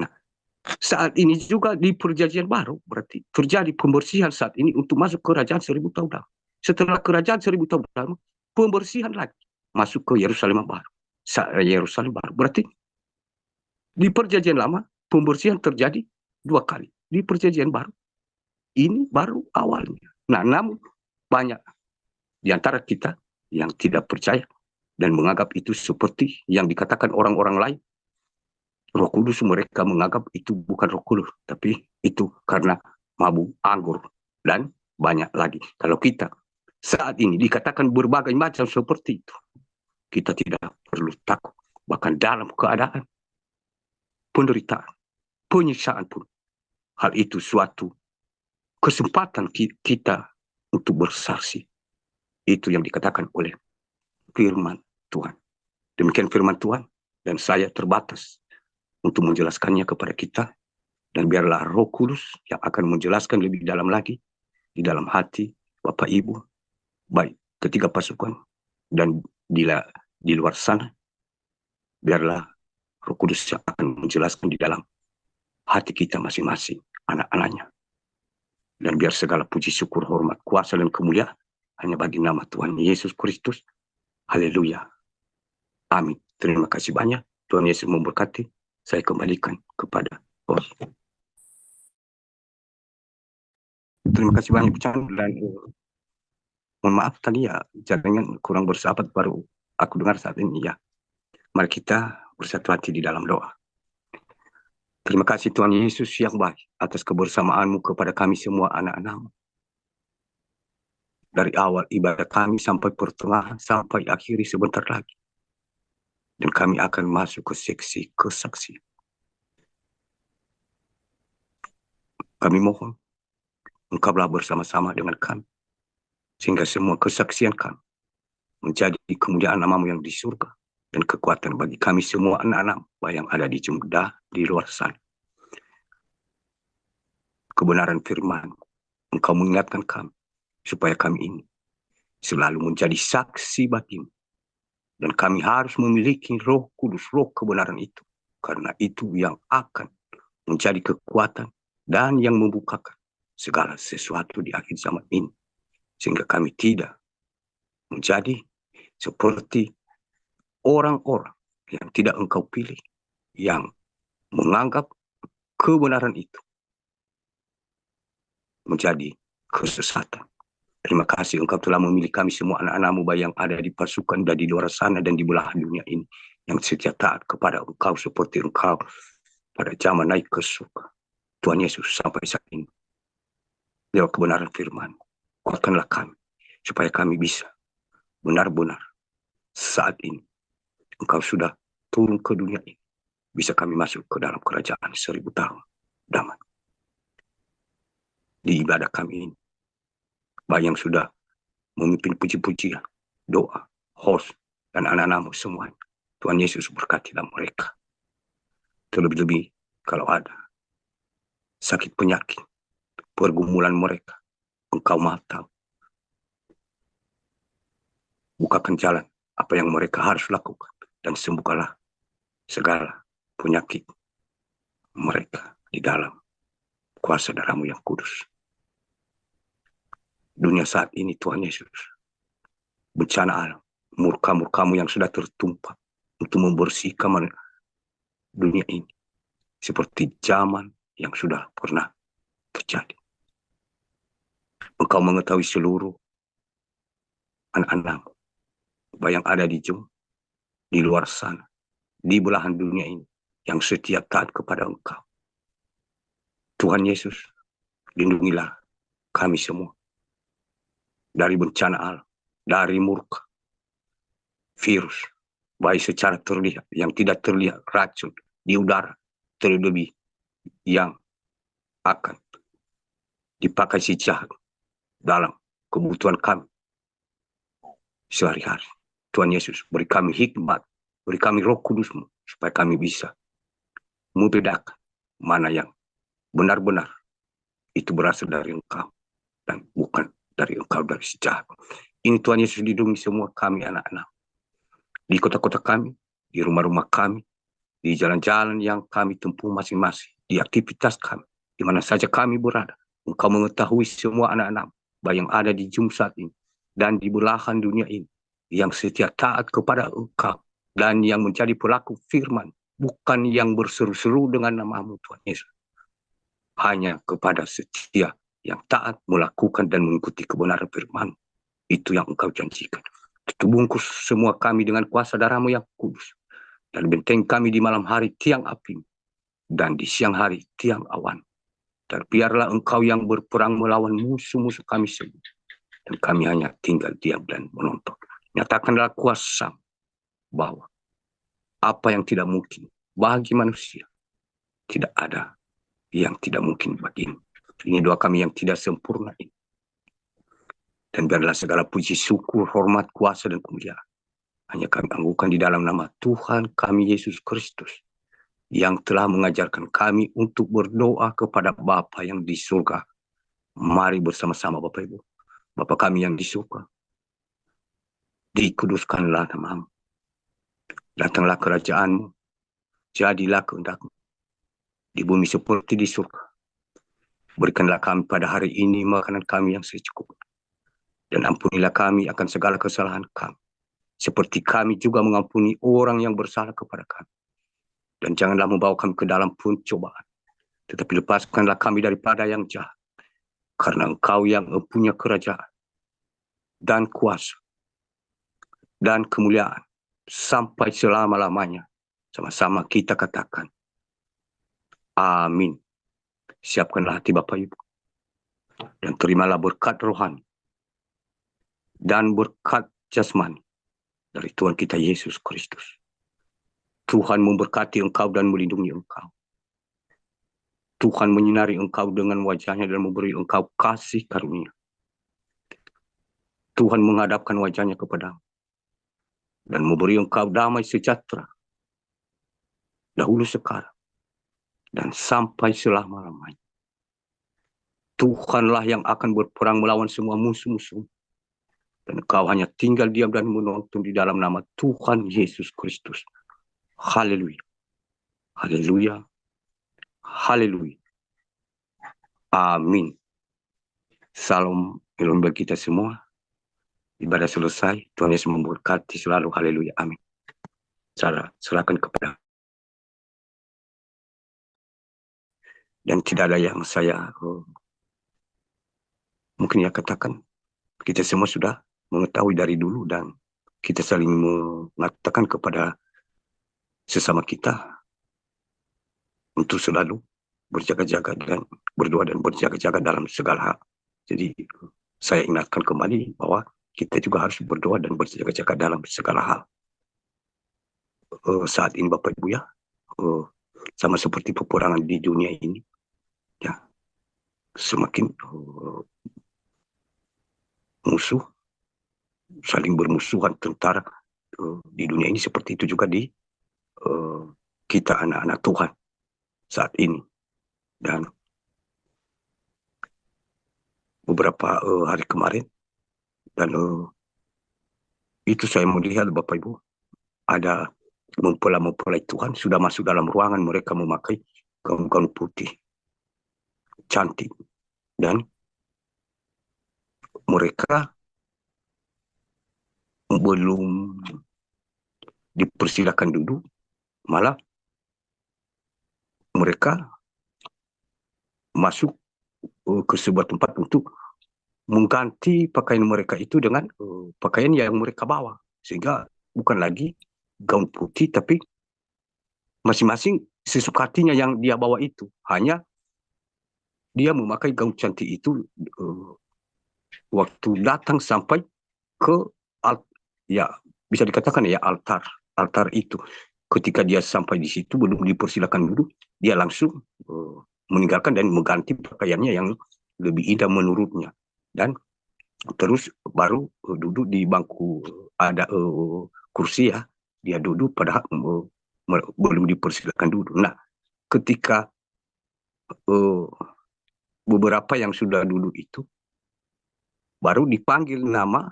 Nah, saat ini juga di perjanjian baru berarti terjadi pembersihan saat ini untuk masuk kerajaan 1000 tahun damai. Setelah kerajaan 1000 tahun damai, pembersihan lagi masuk ke Yerusalem baru. Yerusalem baru. Berarti di perjanjian lama pembersihan terjadi 2 kali. Di perjanjian baru ini baru awalnya. Nah, namun banyak di antara kita yang tidak percaya dan menganggap itu seperti yang dikatakan orang-orang lain. Roh Kudus, mereka menganggap itu bukan Roh Kudus, tapi itu karena mabuk anggur dan banyak lagi. Kalau kita saat ini dikatakan berbagai macam seperti itu, kita tidak perlu takut. Bahkan dalam keadaan penderitaan, penyiksaan pun, hal itu suatu kesempatan kita untuk bersaksi. Itu yang dikatakan oleh firman Tuhan. Demikian firman Tuhan, dan saya terbatas untuk menjelaskannya kepada kita, dan biarlah Roh Kudus yang akan menjelaskan lebih dalam lagi di dalam hati Bapak Ibu, baik ketiga pasukan dan di luar sana. Biarlah Roh Kudus yang akan menjelaskan di dalam hati kita masing-masing, anak-anaknya. Dan biar segala puji syukur, hormat, kuasa, dan kemuliaan hanya bagi nama Tuhan Yesus Kristus. Haleluya. Amin. Terima kasih banyak. Tuhan Yesus memberkati. Saya kembalikan kepada host. Terima kasih banyak, Chan. Dan mohon maaf tadi ya, jaringan kurang bersahabat, baru aku dengar saat ini ya. Mari kita bersatu hati di dalam doa. Terima kasih Tuhan Yesus yang baik atas kebersamaanmu kepada kami semua anak-anak-Mu. Dari awal ibadah kami sampai pertengahan, sampai akhiri sebentar lagi. Dan kami akan masuk ke seksi kesaksian. Kami mohon Engkaulah bersama-sama dengan kami, sehingga semua kesaksian kami menjadi kemuliaan nama-Mu yang di surga, dan kekuatan bagi kami semua anak-anak yang ada di Jemda, di luar sana. Kebenaran firman Engkau mengingatkan kami, supaya kami ini selalu menjadi saksi bagimu. Dan kami harus memiliki Roh Kudus, roh kebenaran itu. Karena itu yang akan menjadi kekuatan dan yang membukakan segala sesuatu di akhir zaman ini. Sehingga kami tidak menjadi seperti orang-orang yang tidak engkau pilih, yang menganggap kebenaran itu menjadi kesesatan. Terima kasih engkau telah memilih kami semua anak-anakmu baik yang ada di pasukan dan di luar sana dan di belahan dunia ini, yang setia taat kepada engkau seperti engkau pada zaman naik ke surga. Tuhan Yesus, sampai saat ini, lewat kebenaran firman, kuatkanlah kami, supaya kami bisa benar-benar saat ini engkau sudah turun ke dunia ini, bisa kami masuk ke dalam kerajaan 1000 tahun damai. Di ibadah kami ini, baik yang sudah memimpin puji-pujian, doa, host, dan anak-anakmu semuanya, Tuhan Yesus berkatilah mereka. Terlebih-lebih kalau ada sakit penyakit, pergumulan mereka, engkau maha tahu. Bukakan jalan apa yang mereka harus lakukan, dan sembuhkanlah segala penyakit mereka di dalam kuasa darah-Mu yang kudus. Dunia saat ini, Tuhan Yesus, bencana alam, murka-murka-Mu yang sudah tertumpah untuk membersihkan dunia ini, seperti zaman yang sudah pernah terjadi. Engkau mengetahui seluruh anak-anak-Mu, baik yang ada di Jum, di luar sana, di belahan dunia ini, yang setia taat kepada Engkau. Tuhan Yesus, lindungilah kami semua dari bencana alam, dari murka, virus, baik secara terlihat, yang tidak terlihat, racun di udara, terlebih yang akan dipakai si jahat dalam kebutuhan kami sehari-hari. Tuhan Yesus, beri kami hikmat, beri kami Roh Kudus-Mu, supaya kami bisa membedakan mana yang benar-benar itu berasal dari Engkau dan bukan dari Engkau, dari si jahat. Ini Tuhan Yesus, lindungi semua kami anak-anak di kota-kota kami, di rumah-rumah kami, di jalan-jalan yang kami tempuh masing-masing, di aktivitas kami, di mana saja kami berada. Engkau mengetahui semua anak-anak baik yang ada di Jum saat ini dan di belahan dunia ini, yang setia taat kepada Engkau dan yang menjadi pelaku firman, bukan yang berseru-seru dengan nama-Mu, Tuhan Yesus. Hanya kepada setia yang taat melakukan dan mengikuti kebenaran firman. Itu yang Engkau janjikan. Itu bungkus semua kami dengan kuasa darah-Mu yang kudus, dan benteng kami di malam hari tiang api, dan di siang hari tiang awan. Dan biarlah Engkau yang berperang melawan musuh-musuh kami semua, dan kami hanya tinggal diam dan menonton. Nyatakanlah kuasa bahwa apa yang tidak mungkin bagi manusia, tidak ada yang tidak mungkin bagimu. Ini doa kami yang tidak sempurna ini. Dan biarlah segala puji, syukur, hormat, kuasa, dan kemuliaan hanya kami anggukan di dalam nama Tuhan kami Yesus Kristus, yang telah mengajarkan kami untuk berdoa kepada Bapa yang di surga. Mari bersama-sama Bapak Ibu. Bapa kami yang di surga, dikuduskanlah nama-Mu. Datanglah kerajaan-Mu, jadilah kehendak-Mu di bumi seperti di surga. Berikanlah kami pada hari ini makanan kami yang secukupnya, dan ampunilah kami akan segala kesalahan kami, seperti kami juga mengampuni orang yang bersalah kepada kami. Dan janganlah membawa kami ke dalam pencobaan, tetapi lepaskanlah kami daripada yang jahat. Karena Engkau yang mempunyai kerajaan dan kuasa dan kemuliaan sampai selama-lamanya. Sama-sama kita katakan, amin. Siapkanlah hati Bapak Ibu, dan terimalah berkat rohani dan berkat jasmani dari Tuhan kita Yesus Kristus. Tuhan memberkati engkau dan melindungi engkau. Tuhan menyinari engkau dengan wajahnya dan memberi engkau kasih karunia. Tuhan menghadapkan wajahnya kepadamu dan memberi engkau damai sejahtera, dahulu, sekarang, dan sampai selama-lamanya. Tuhanlah yang akan berperang melawan semua musuh-musuh. Dan kau hanya tinggal diam dan menonton di dalam nama Tuhan Yesus Kristus. Haleluya. Haleluya. Haleluya. Amin. Salam ilmu bagi kita semua. Ibadah selesai. Tuhan Yesus memberkati selalu. Haleluya. Amin. Silakan kepada. Dan tidak ada yang saya mungkin ya katakan. Kita semua sudah mengetahui dari dulu dan kita saling mengatakan kepada sesama kita untuk selalu berjaga-jaga dan berdoa dan berjaga-jaga dalam segala hal. Jadi saya ingatkan kembali bahwa kita juga harus berdoa dan berjaga-jaga dalam segala hal. Saat ini Bapak Ibu ya, sama seperti peperangan di dunia ini, ya semakin musuh saling bermusuhan tentara di dunia ini, seperti itu juga di kita anak-anak Tuhan saat ini. Dan beberapa hari kemarin dan itu saya melihat Bapak Ibu ada mempelai Tuhan sudah masuk dalam ruangan, mereka memakai gaun-gaun putih cantik dan mereka belum dipersilakan duduk, malah mereka masuk ke sebuah tempat untuk mengganti pakaian mereka itu dengan pakaian yang mereka bawa, sehingga bukan lagi gaun putih tapi masing-masing sesuka hatinya yang dia bawa itu, hanya dia memakai gaun cantik itu waktu datang sampai ke ya bisa dikatakan ya altar itu. Ketika dia sampai di situ belum dipersilakan duduk, dia langsung meninggalkan dan mengganti pakaiannya yang lebih indah menurutnya, dan terus baru duduk di bangku ada kursi ya, dia duduk padahal belum dipersilakan duduk. Nah, ketika beberapa yang sudah duduk itu baru dipanggil nama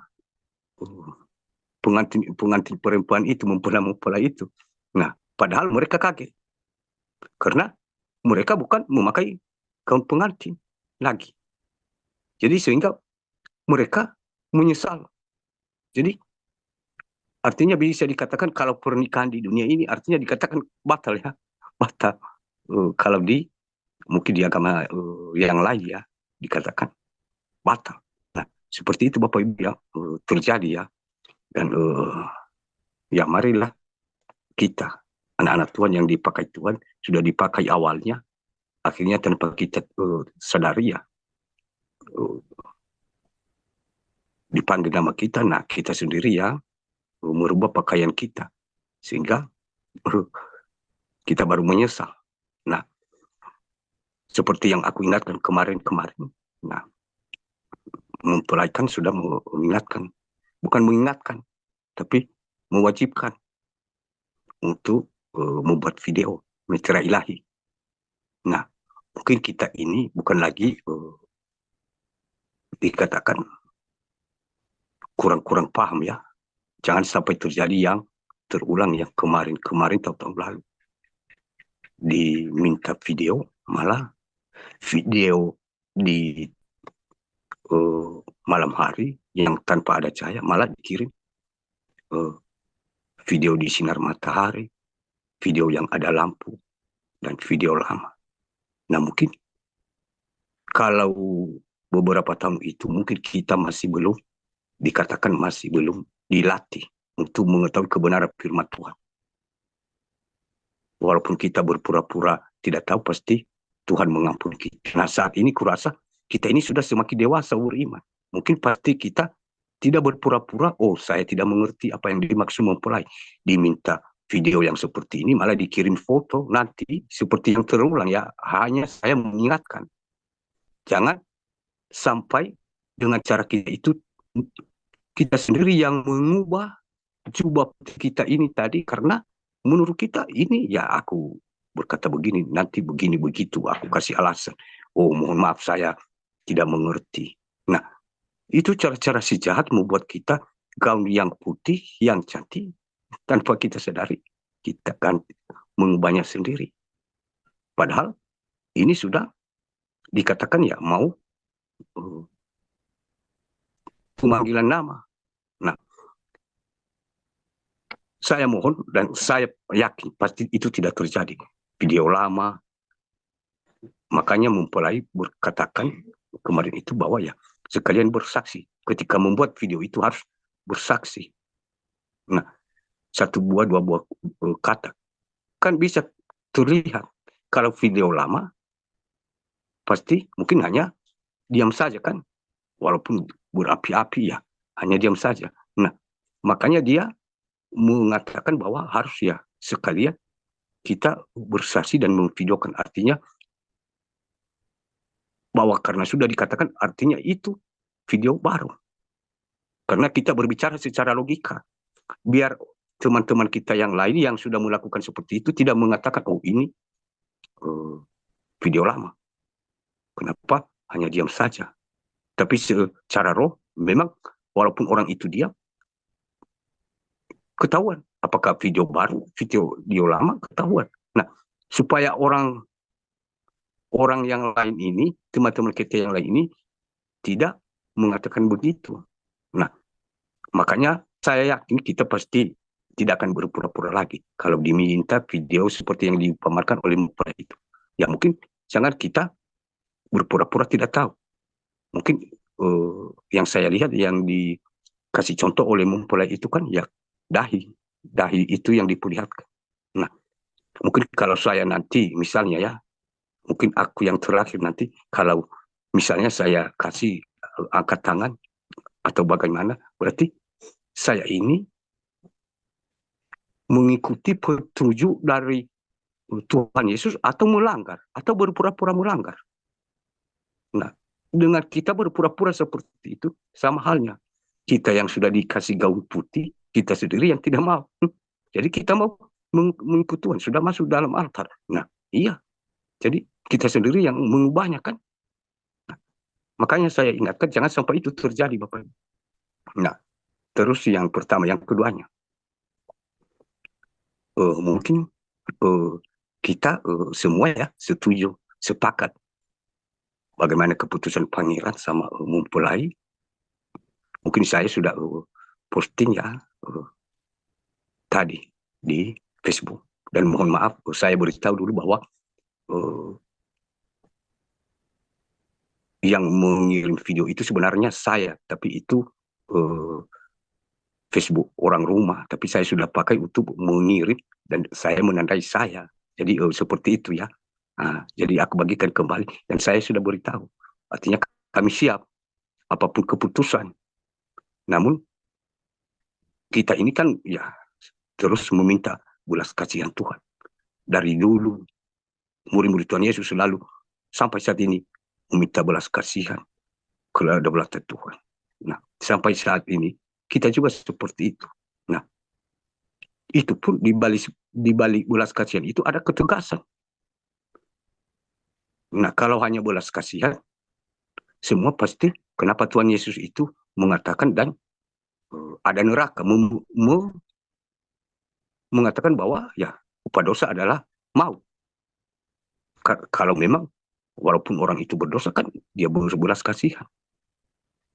pengantin perempuan itu, mempelai itu. Nah, padahal mereka kaget karena mereka bukan memakai gaun pengantin lagi. Jadi sehingga mereka menyesal. Jadi artinya bisa dikatakan kalau pernikahan di dunia ini artinya dikatakan batal ya, batal. Kalau mungkin di agama yang lain ya dikatakan batal. Nah, seperti itu Bapak Ibu ya, terjadi ya. Dan ya marilah kita anak-anak Tuhan yang dipakai Tuhan sudah dipakai awalnya, akhirnya tanpa kita sadari ya dipanggil nama kita. Nah, kita sendiri ya merubah pakaian kita sehingga kita baru menyesal. Nah, seperti yang aku ingatkan kemarin-kemarin, nah mempelai kan sudah mengingatkan, bukan mengingatkan tapi mewajibkan untuk membuat video Mitra Ilahi. Nah, mungkin kita ini bukan lagi dikatakan kurang-kurang paham ya. Jangan sampai terjadi yang terulang yang kemarin tahun lalu. Diminta video, malah video di malam hari yang tanpa ada cahaya, malah dikirim video di sinar matahari, video yang ada lampu, dan video lama. Nah, mungkin kalau beberapa tahun itu mungkin kita masih belum dikatakan masih belum dilatih untuk mengetahui kebenaran firman Tuhan. Walaupun kita berpura-pura tidak tahu, pasti Tuhan mengampuni kita. Nah, saat ini kurasa kita ini sudah semakin dewasa beriman. Mungkin pasti kita tidak berpura-pura, oh saya tidak mengerti apa yang dimaksud mempelai. Diminta video yang seperti ini, malah dikirim foto nanti seperti yang terulang ya. Hanya saya mengingatkan, jangan sampai dengan cara kita itu kita sendiri yang mengubah jubah kita ini tadi, karena menurut kita ini ya aku berkata begini, nanti begini begitu, aku kasih alasan. Oh mohon maaf saya tidak mengerti. Nah, itu cara-cara si jahat membuat kita gaun yang putih, yang cantik, tanpa kita sadari. Kita kan mengubahnya sendiri. Padahal ini sudah dikatakan ya mau pemanggilan nama. Nah, saya mohon dan saya yakin pasti itu tidak terjadi. Video lama, makanya mempelai berkatakan kemarin itu bahwa ya sekalian bersaksi. Ketika membuat video itu harus bersaksi. Nah, satu buah, dua buah kata. Kan bisa terlihat. Kalau video lama, pasti mungkin hanya diam saja kan. Walaupun berapi-api ya, hanya diam saja. Nah, makanya dia mengatakan bahwa harus ya sekalian kita bersaksi dan memvideokan. Artinya bahwa karena sudah dikatakan artinya itu video baru. Karena kita berbicara secara logika. Biar teman-teman kita yang lain yang sudah melakukan seperti itu tidak mengatakan, oh ini video lama. Kenapa? Hanya diam saja. Tapi secara roh, memang walaupun orang itu diam, ketahuan. Apakah video baru, video lama, ketahuan. Nah, supaya orang yang lain ini, teman-teman kita yang lain ini, tidak mengatakan begitu. Nah, makanya saya yakin kita pasti tidak akan berpura-pura lagi. Kalau diminta video seperti yang dipamerkan oleh mempelai itu. Ya mungkin jangan kita berpura-pura tidak tahu. Mungkin yang saya lihat yang dikasih contoh oleh mempelai itu kan ya dahi itu yang diperlihatkan. Nah, mungkin kalau saya nanti misalnya ya, mungkin aku yang terakhir nanti kalau misalnya saya kasih angkat tangan atau bagaimana, berarti saya ini mengikuti petunjuk dari Tuhan Yesus atau melanggar atau berpura-pura melanggar. Nah, dengan kita berpura-pura seperti itu, sama halnya. Kita yang sudah dikasih gaun putih, kita sendiri yang tidak mau. Jadi kita mau mengikuti Tuhan, sudah masuk dalam altar. Nah, iya. Jadi kita sendiri yang mengubahnya kan. Nah, makanya saya ingatkan, jangan sampai itu terjadi, Bapak Ibu. Nah, terus yang pertama, yang keduanya. Mungkin kita semua ya setuju, sepakat bagaimana keputusan pangeran sama mempelai. Mungkin saya sudah posting ya tadi di Facebook. Dan mohon maaf, saya beritahu dulu bahwa yang mengirim video itu sebenarnya saya, tapi itu Facebook orang rumah. Tapi saya sudah pakai untuk mengirim dan saya menandai saya. Jadi seperti itu ya. Nah, jadi aku bagikan kembali dan saya sudah beritahu. Artinya kami siap apapun keputusan. Namun kita ini kan ya terus meminta belas kasihan Tuhan. Dari dulu murid-murid Tuhan Yesus selalu sampai saat ini meminta belas kasihan kepada Tuhan. Nah, sampai saat ini kita juga seperti itu. Nah, itu pun di balik belas kasihan itu ada ketegasan. Nah, kalau hanya belas kasihan, semua pasti kenapa Tuhan Yesus itu mengatakan dan ada neraka mengatakan bahwa ya upah dosa adalah maut. Kalau memang walaupun orang itu berdosa kan dia berbelas kasihan.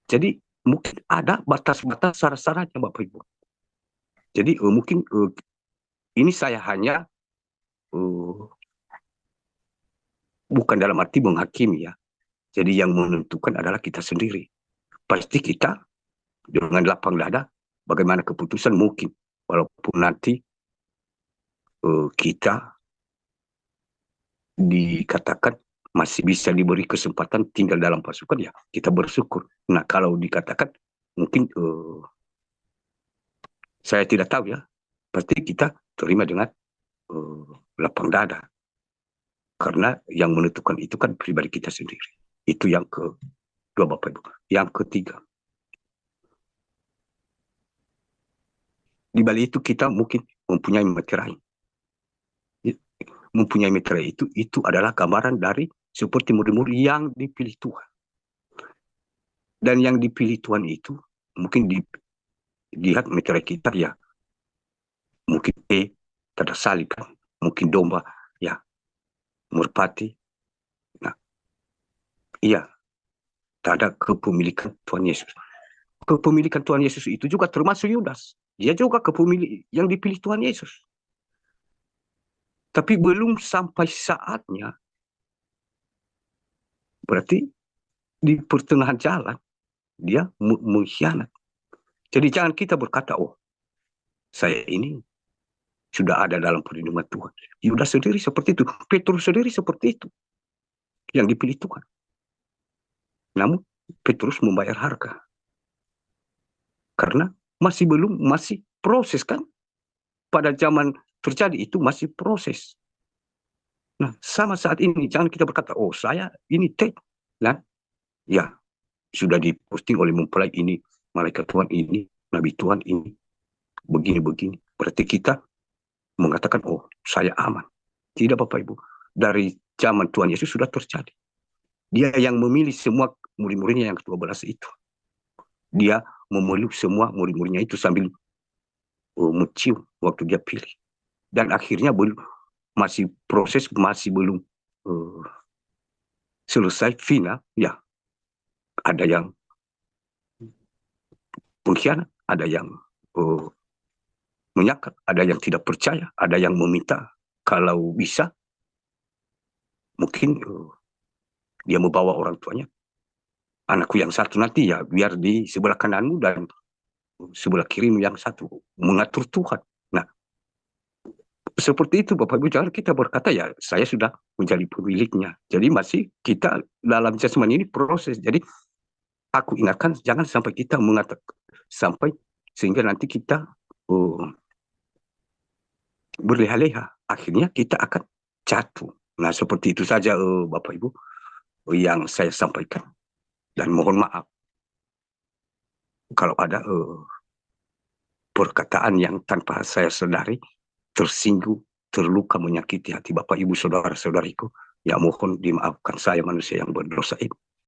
Jadi mungkin ada batas-batas syarat-syaratnya Bapak Ibu. Jadi mungkin ini saya hanya bukan dalam arti menghakimi ya. Jadi yang menentukan adalah kita sendiri. Pasti kita dengan lapang dada bagaimana keputusan mungkin. Walaupun nanti kita dikatakan masih bisa diberi kesempatan tinggal dalam pasukan ya kita bersyukur. Nah kalau dikatakan mungkin saya tidak tahu ya. Pasti kita terima dengan lapang dada. Karena yang menentukan itu kan pribadi kita sendiri. Itu yang kedua Bapak Ibu. Yang ketiga. Di balik itu kita mungkin mempunyai meterai. Mempunyai meterai itu adalah gambaran dari seperti murid-murid yang dipilih Tuhan. Dan yang dipilih Tuhan itu mungkin dilihat metode kita ya, mungkin tanda salib kan, mungkin domba ya, merpati. Nah, iya, tanda kepemilikan Tuhan Yesus. Kepemilikan Tuhan Yesus itu juga termasuk Yudas. Dia juga kepemilikan yang dipilih Tuhan Yesus. Tapi belum sampai saatnya, berarti di pertengahan jalan dia mengkhianat. Jadi jangan kita berkata, oh saya ini sudah ada dalam perlindungan Tuhan. Yudas sendiri seperti itu, Petrus sendiri seperti itu, yang dipilih Tuhan. Namun Petrus membayar harga karena masih proses kan, pada zaman terjadi itu masih proses. Nah, sama saat ini jangan kita berkata, oh saya ini nah ya sudah diposting oleh mempelai ini, malaikat Tuhan ini, nabi Tuhan ini, begini-begini. Berarti kita mengatakan, oh saya aman. Tidak Bapak Ibu, dari zaman Tuhan Yesus sudah terjadi. Dia yang memilih semua murid-muridnya yang ke-12 itu. Dia memeluk semua murid-muridnya itu sambil mencium waktu dia pilih. Dan akhirnya masih proses, masih belum selesai final. Ya, ada yang pengkhianat, ada yang menyangkal, ada yang tidak percaya, ada yang meminta kalau bisa mungkin dia membawa orang tuanya, anakku yang satu nanti ya biar di sebelah kananmu dan sebelah kirimu yang satu, mengatur Tuhan. Nah, seperti itu Bapak Ibu, jangan kita berkata ya saya sudah menjadi pemiliknya. Jadi masih kita dalam jasmani ini proses. Jadi aku ingatkan jangan sampai kita mengatakan sampai sehingga nanti kita berleha-leha, akhirnya kita akan jatuh. Nah seperti itu saja Bapak Ibu yang saya sampaikan, dan mohon maaf kalau ada perkataan yang tanpa saya sadari tersinggung, terluka, menyakiti hati Bapak Ibu saudara-saudariku, ya mohon dimaafkan, saya manusia yang berdosa ini.